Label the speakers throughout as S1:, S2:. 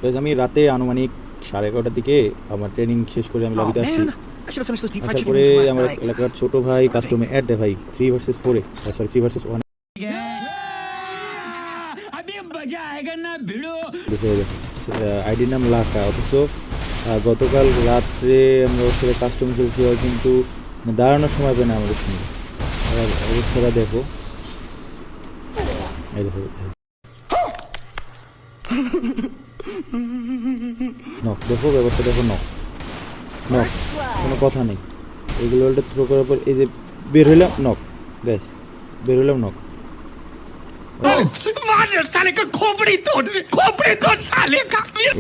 S1: Guys আমি রাতে আনুমানিক 11:30টার দিকে আমার ট্রেনিং শেষ করে আমি লবিতে আসছি। আসার পরে আমার এলাকার ছোট ভাই কাস্টমে অ্যাড দেয় ভাই 3 ভার্সেস 4 এ সরি 3 ভার্সেস 1 আইডির নাম লাকা। অথচ গতকাল রাত্রে আমরা ওর সাথে কাস্টম খেলছি, আর কিন্তু দাঁড়ানোর সময় পায় না আমাদের সঙ্গে। আর অবস্থাটা দেখো, এই দেখো নক, দেখো ব্যাপারটা দেখো, নক নক, কোনো কথা নেই। এগুলো থ্রো করার পর এই যে বের হইলাম নক, গ্যাস বের হইলাম নক।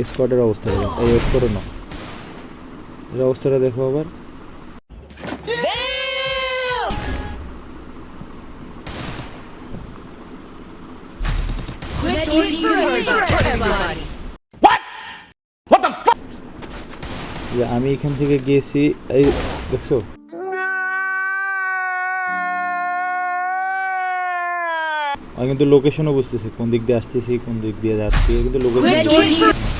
S1: স্কোয়াডের অবস্থা দেখো, এই স্কোয়াডের নক, এর অবস্থাটা দেখো আবার। আমি এখান থেকে গিয়েছি, এই দেখছো আমি কিন্তু লোকেশনও বুঝতেছি, কোন দিক দিয়ে আসতেছি কোন দিক দিয়ে যাচ্ছি, কিন্তু লোকেশন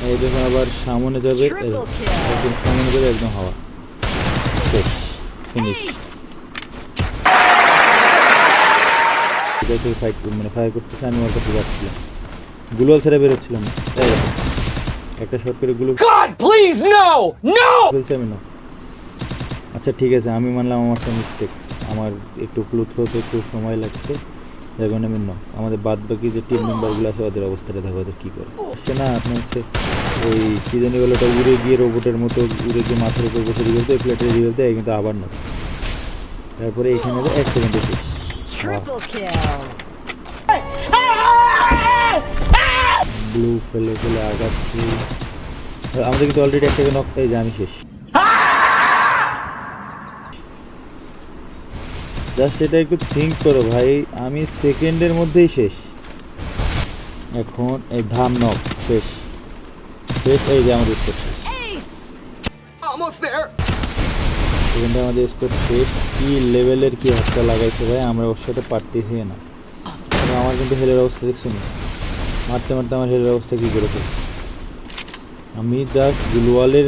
S1: এই দেখো আবার সামনে যাবে, একদম সামনে যাবে, একদম হাওয়া ফিনিশ। ফাইট মানে ফায়ার করতেছে, আমি ওর কাছে যাচ্ছিলাম, গুলোয়াল ছেড়ে বেরোচ্ছিলাম না, তাই একটা শট করে গুলো বলছি আমি না। আচ্ছা ঠিক আছে, আমি মানলাম আমারটা মিস্টেক, আমার একটু ক্লু থ্রোতে একটু সময় লাগছে, যার কারণে আমি নক। আমাদের বাদ বাকি যে টিম মেম্বারগুলো আছে ওদের অবস্থাটা দেখো, ওদের কী করে আসছে না। আপনি হচ্ছে ওই সিজনি বেলাটা উড়ে গিয়ে রোবটের মতো উড়ে গিয়ে মাথার উপর বসে রিভেল দেয়, প্লেটের রিভেল দেয়, কিন্তু আবার নক। তারপরে এখানে 1 সেকেন্ডে শেষ। ব্লু ফেলে ফেলে আগাচ্ছি, আমাদের কিন্তু অলরেডি একটা নক, তাই যে আমি শেষ। জাস্ট এটা একটু থিঙ্ক করো ভাই, আমি সেকেন্ডের মধ্যেই শেষ। এখন এই ধাম নক শেষ শেষ, এই যে আমাদের স্কোর শেষ, সেকেন্ডে আমাদের স্কোর শেষ। কি লেভেলের কি হাতটা লাগাইছে ভাই, আমরা ওর সাথে পারতেছি না। আমার কিন্তু হেলের অবস্থা দেখছো না, মারতে মারতে আমার হেলের অবস্থা কী করে ফেলছে। আমি জাস্ট গুলওয়ালের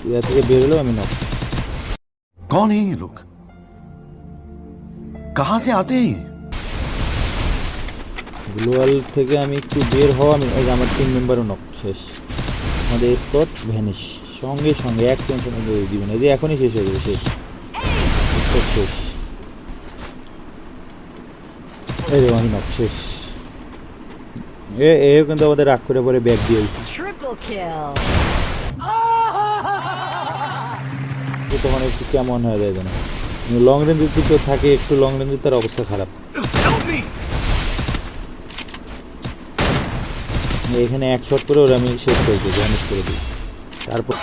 S1: ইয়া থেকে বের হলাম, আমি নক।
S2: कौन है ये लोग, कहां से आते हैं?
S1: গ্লোয়াল থেকে আমি একটু বের হওয়া, আমি ওই আমার টিম মেম্বারও নক শেষ। আমাদের স্কট ভ্যানিশ সঙ্গে সঙ্গে 1 সেকেন্ডের মধ্যে দিবেন, এই যে এখনই শেষ হয়ে যাবে, শেষ স্কট শেষ, এই যে আমি নক শেষ। এও কিন্তু আমাদের রাগ করে পরে ব্যাক দিয়ে তখন একটু কেমন হয়ে যায় যেন, লং রেঞ্জের দিকে থাকে, একটু লং রেঞ্জের তার অবস্থা খারাপ। এখানে 1 শট করে ওরা আমি শেষ করে দিই, ড্যামেজ করে দিই। তারপর